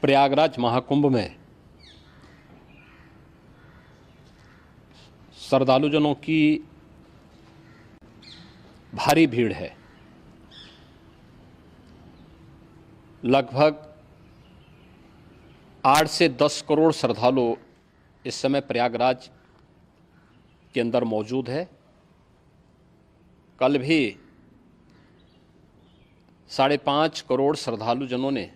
प्रयागराज महाकुंभ में श्रद्धालुजनों की भारी भीड़ है। लगभग 8 से 10 करोड़ श्रद्धालु इस समय प्रयागराज के अंदर मौजूद है। कल भी 5.5 करोड़ श्रद्धालुजनों ने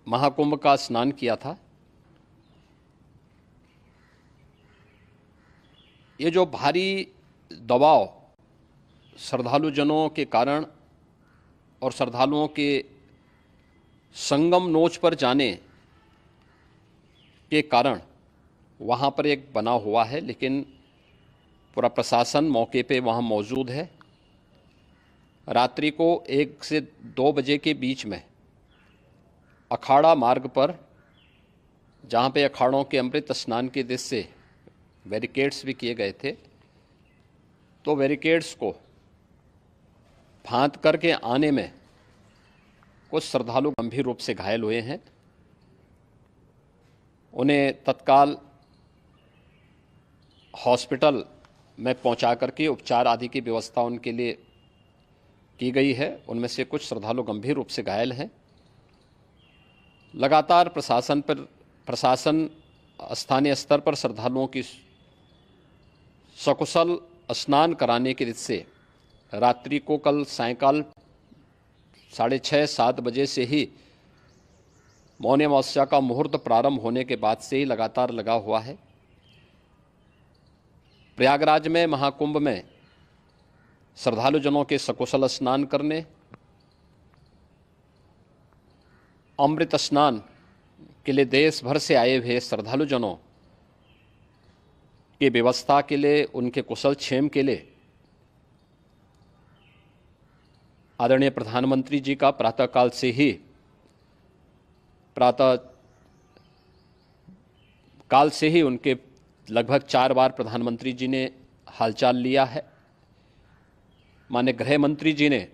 महाकुंभ का स्नान किया था। ये जो भारी दबाव श्रद्धालुजनों के कारण और श्रद्धालुओं के संगम नोच पर जाने के कारण वहाँ पर एक बना हुआ है, लेकिन पूरा प्रशासन मौके पे वहाँ मौजूद है। रात्रि को 1 से 2 बजे के बीच में अखाड़ा मार्ग पर, जहाँ पे अखाड़ों के अमृत स्नान के दृश्य से बैरिकेड्स भी किए गए थे, तो बैरिकेड्स को फांद करके आने में कुछ श्रद्धालु गंभीर रूप से घायल हुए हैं। उन्हें तत्काल हॉस्पिटल में पहुंचा करके उपचार आदि की व्यवस्था उनके लिए की गई है। उनमें से कुछ श्रद्धालु गंभीर रूप से घायल हैं। लगातार प्रशासन स्थानीय स्तर पर श्रद्धालुओं की सकुशल स्नान कराने के दृष्टि से रात्रि को कल सायंकाल 6:30-7 बजे से ही मौनी अमावस्या का मुहूर्त प्रारंभ होने के बाद से ही लगातार लगा हुआ है। प्रयागराज में महाकुंभ में श्रद्धालुजनों के सकुशल स्नान करने, अमृत स्नान के लिए देश भर से आए हुए श्रद्धालुजनों की व्यवस्था के लिए, उनके कुशल क्षेम के लिए आदरणीय प्रधानमंत्री जी का प्रातःकाल से ही उनके लगभग 4 बार प्रधानमंत्री जी ने हालचाल लिया है। माननीय गृह मंत्री जी ने,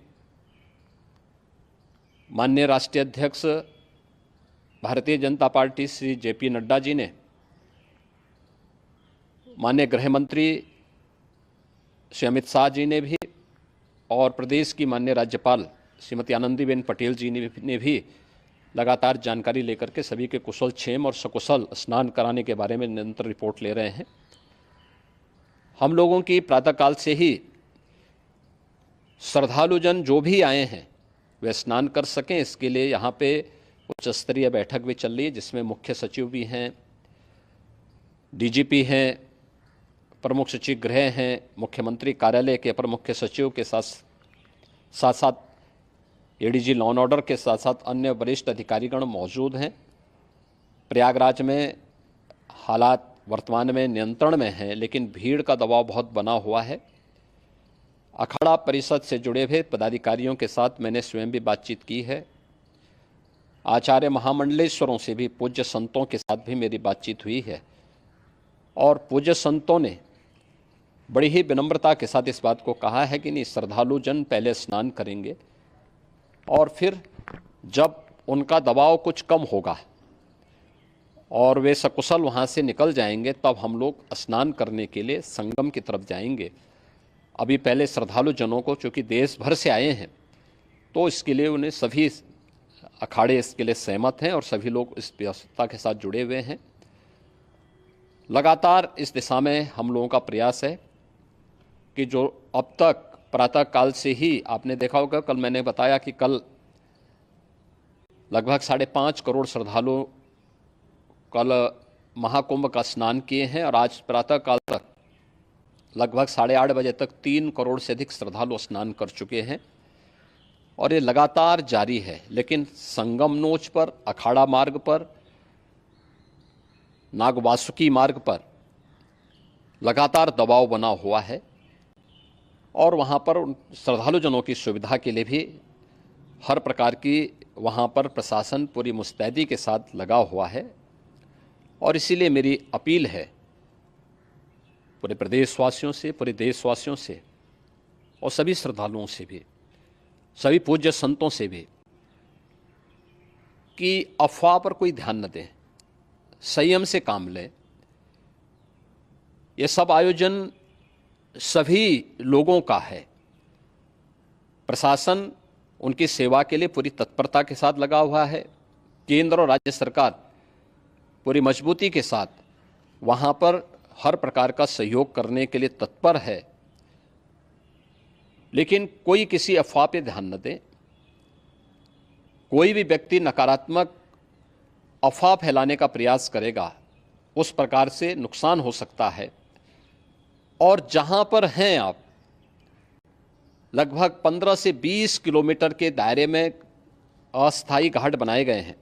माननीय राष्ट्रीय अध्यक्ष भारतीय जनता पार्टी श्री JP नड्डा जी ने, माननीय गृह मंत्री श्री अमित शाह जी ने भी, और प्रदेश की माननीय राज्यपाल श्रीमती आनंदीबेन पटेल जी ने भी लगातार जानकारी लेकर के सभी के कुशल क्षेम और सकुशल स्नान कराने के बारे में निरंतर रिपोर्ट ले रहे हैं। हम लोगों की प्रातःकाल से ही श्रद्धालुजन जो भी आए हैं वे स्नान कर सकें, इसके लिए यहाँ पे उच्च स्तरीय बैठक भी चल रही है, जिसमें मुख्य सचिव भी हैं, DGP हैं, प्रमुख सचिव गृह हैं, मुख्यमंत्री कार्यालय के अपर मुख्य सचिव के साथ ADG लॉ एंड ऑर्डर के साथ साथ अन्य वरिष्ठ अधिकारीगण मौजूद हैं। प्रयागराज में हालात वर्तमान में नियंत्रण में हैं, लेकिन भीड़ का दबाव बहुत बना हुआ है। अखाड़ा परिषद से जुड़े हुए पदाधिकारियों के साथ मैंने स्वयं भी बातचीत की है। आचार्य महामंडलेश्वरों से भी, पूज्य संतों के साथ भी मेरी बातचीत हुई है, और पूज्य संतों ने बड़ी ही विनम्रता के साथ इस बात को कहा है कि नहीं, श्रद्धालु जन पहले स्नान करेंगे और फिर जब उनका दबाव कुछ कम होगा और वे सकुशल वहाँ से निकल जाएंगे, तब हम लोग स्नान करने के लिए संगम की तरफ जाएंगे। अभी पहले श्रद्धालु जनों को, चूँकि देश भर से आए हैं, तो इसके लिए उन्हें सभी अखाड़े इसके लिए सहमत हैं और सभी लोग इस व्यवस्था के साथ जुड़े हुए हैं। लगातार इस दिशा में हम लोगों का प्रयास है कि जो अब तक प्रातःकाल से ही आपने देखा होगा, कल मैंने बताया कि कल लगभग 5.5 करोड़ श्रद्धालु कल महाकुंभ का स्नान किए हैं, और आज प्रातःकाल तक लगभग 8:30 बजे तक 3 करोड़ से अधिक श्रद्धालु स्नान कर चुके हैं, और ये लगातार जारी है। लेकिन संगम नोच पर, अखाड़ा मार्ग पर, नागवासुकी मार्ग पर लगातार दबाव बना हुआ है, और वहाँ पर श्रद्धालुजनों की सुविधा के लिए भी हर प्रकार की वहाँ पर प्रशासन पूरी मुस्तैदी के साथ लगा हुआ है। और इसीलिए मेरी अपील है पूरे प्रदेशवासियों से, पूरे देशवासियों से और सभी श्रद्धालुओं से भी, सभी पूज्य संतों से भी कि अफवाह पर कोई ध्यान न दें, संयम से काम लें। ये सब आयोजन सभी लोगों का है। प्रशासन उनकी सेवा के लिए पूरी तत्परता के साथ लगा हुआ है। केंद्र और राज्य सरकार पूरी मजबूती के साथ वहाँ पर हर प्रकार का सहयोग करने के लिए तत्पर है। लेकिन कोई किसी अफवाह पे ध्यान न दे। कोई भी व्यक्ति नकारात्मक अफवाह फैलाने का प्रयास करेगा, उस प्रकार से नुकसान हो सकता है। और जहाँ पर हैं आप, लगभग 15 से 20 किलोमीटर के दायरे में अस्थायी घाट बनाए गए हैं।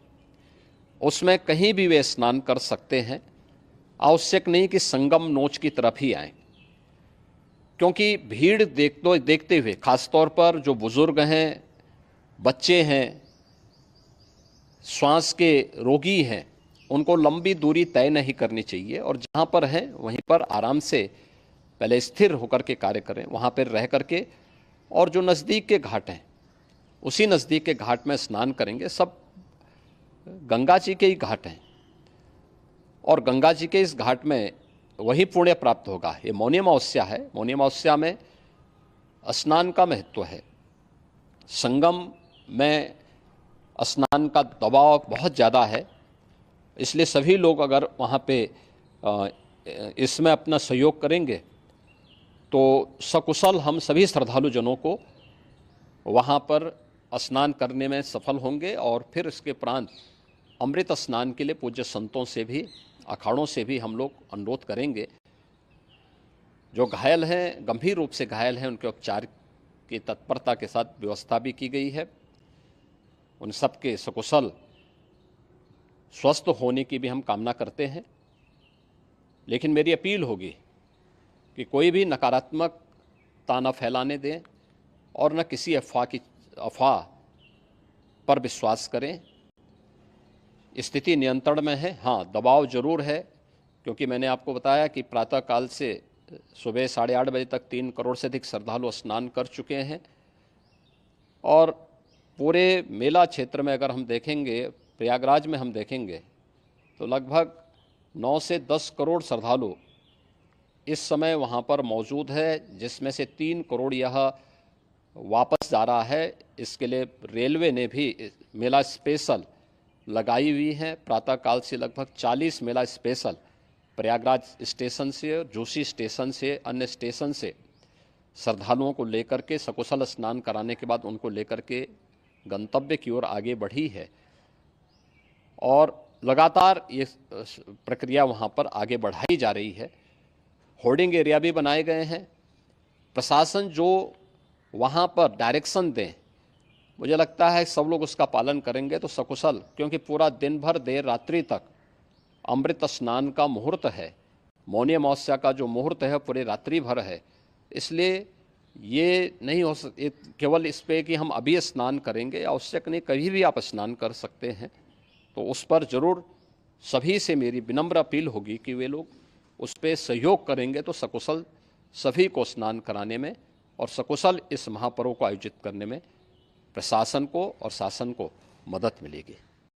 उसमें कहीं भी वे स्नान कर सकते हैं। आवश्यक नहीं कि संगम नोच की तरफ ही आएं, क्योंकि भीड़ देखते हुए खासतौर पर जो बुजुर्ग हैं, बच्चे हैं, श्वास के रोगी हैं, उनको लंबी दूरी तय नहीं करनी चाहिए। और जहाँ पर हैं वहीं पर आराम से पहले स्थिर होकर के कार्य करें, वहाँ पर रह करके। और जो नज़दीक के घाट हैं, उसी नज़दीक के घाट में स्नान करेंगे। सब गंगा जी के ही घाट हैं और गंगा जी के इस घाट में वही पुण्य प्राप्त होगा। ये मौनी अमावस्या है। मौनी अमावस्या में स्नान का महत्व है। संगम में स्नान का दबाव बहुत ज़्यादा है, इसलिए सभी लोग अगर वहाँ पे इसमें अपना सहयोग करेंगे तो सकुशल हम सभी श्रद्धालु जनों को वहाँ पर स्नान करने में सफल होंगे। और फिर इसके उपरांत अमृत स्नान के लिए पूज्य संतों से भी, अखाड़ों से भी हम लोग अनुरोध करेंगे। जो घायल हैं, गंभीर रूप से घायल हैं, उनके उपचार की तत्परता के साथ व्यवस्था भी की गई है। उन सबके सकुशल स्वस्थ होने की भी हम कामना करते हैं। लेकिन मेरी अपील होगी कि कोई भी नकारात्मकता न फैलाने दें और न किसी अफवाह पर विश्वास करें। स्थिति नियंत्रण में है। हाँ, दबाव जरूर है, क्योंकि मैंने आपको बताया कि प्रातःकाल से सुबह 8:30 बजे तक 3 करोड़ से अधिक श्रद्धालु स्नान कर चुके हैं। और पूरे मेला क्षेत्र में अगर हम देखेंगे, प्रयागराज में हम देखेंगे, तो लगभग 9 से 10 करोड़ श्रद्धालु इस समय वहाँ पर मौजूद है, जिसमें से 3 करोड़ यह वापस जा रहा है। इसके लिए रेलवे ने भी मेला स्पेशल लगाई हुई है। प्रातःकाल से लगभग 40 मेला स्पेशल प्रयागराज स्टेशन से, जोशी स्टेशन से, अन्य स्टेशन से श्रद्धालुओं को लेकर के सकुशल स्नान कराने के बाद उनको लेकर के गंतव्य की ओर आगे बढ़ी है। और लगातार ये प्रक्रिया वहाँ पर आगे बढ़ाई जा रही है। होर्डिंग एरिया भी बनाए गए हैं। प्रशासन जो वहाँ पर डायरेक्शन दें, मुझे लगता है सब लोग उसका पालन करेंगे तो सकुशल, क्योंकि पूरा दिन भर देर रात्रि तक अमृत स्नान का मुहूर्त है। मौनी अमावस्या का जो मुहूर्त है पूरे रात्रि भर है। इसलिए ये नहीं हो केवल इस पे कि हम अभी स्नान करेंगे, आवश्यक नहीं, कभी भी आप स्नान कर सकते हैं। तो उस पर ज़रूर सभी से मेरी विनम्र अपील होगी कि वे लोग उस पर सहयोग करेंगे तो सकुशल सभी को स्नान कराने में और सकुशल इस महापर्व को आयोजित करने में प्रशासन को और शासन को मदद मिलेगी।